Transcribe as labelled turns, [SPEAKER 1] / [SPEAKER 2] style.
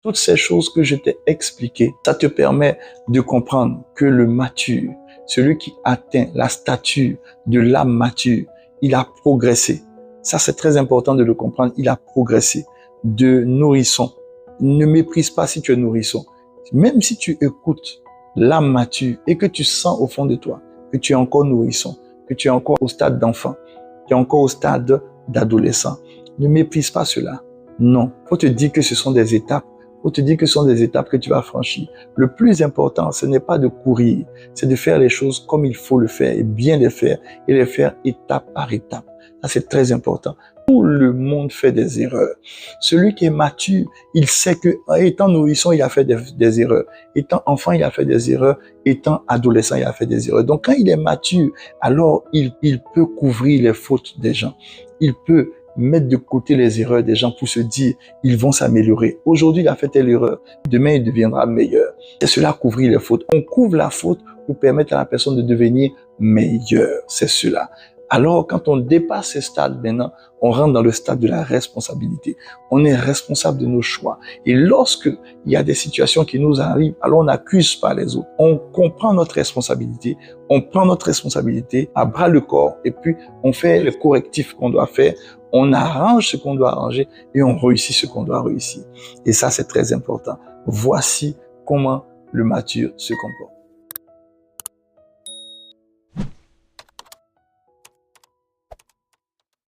[SPEAKER 1] Toutes ces choses que je t'ai expliquées, ça te permet de comprendre que le mature, celui qui atteint la stature de l'âme mature, il a progressé. Ça, c'est très important de le comprendre. Il a progressé de nourrisson. Ne méprise pas si tu es nourrisson. Même si tu écoutes l'âme mature et que tu sens au fond de toi que tu es encore nourrisson, que tu es encore au stade d'enfant, tu es encore au stade d'adolescent, ne méprise pas cela. Non, faut te dire que ce sont des étapes. Faut te dire que ce sont des étapes que tu vas franchir. Le plus important, ce n'est pas de courir, c'est de faire les choses comme il faut le faire et bien les faire et les faire étape par étape. Ça, c'est très important. Tout le monde fait des erreurs. Celui qui est mature, il sait que étant nourrisson, il a fait des erreurs. Étant enfant, il a fait des erreurs. Étant adolescent, il a fait des erreurs. Donc, quand il est mature, alors il peut couvrir les fautes des gens. Il peut mettre de côté les erreurs des gens pour se dire ils vont s'améliorer. Aujourd'hui, il a fait telle erreur. Demain, il deviendra meilleur. C'est cela, couvrir les fautes. On couvre la faute pour permettre à la personne de devenir meilleure. C'est cela. Alors, quand on dépasse ce stade maintenant, on rentre dans le stade de la responsabilité. On est responsable de nos choix. Et lorsque il y a des situations qui nous arrivent, alors on n'accuse pas les autres. On comprend notre responsabilité. On prend notre responsabilité à bras le corps et puis on fait les correctifs qu'on doit faire. On arrange ce qu'on doit arranger et on réussit ce qu'on doit réussir. Et ça, c'est très important. Voici comment le mature se comporte.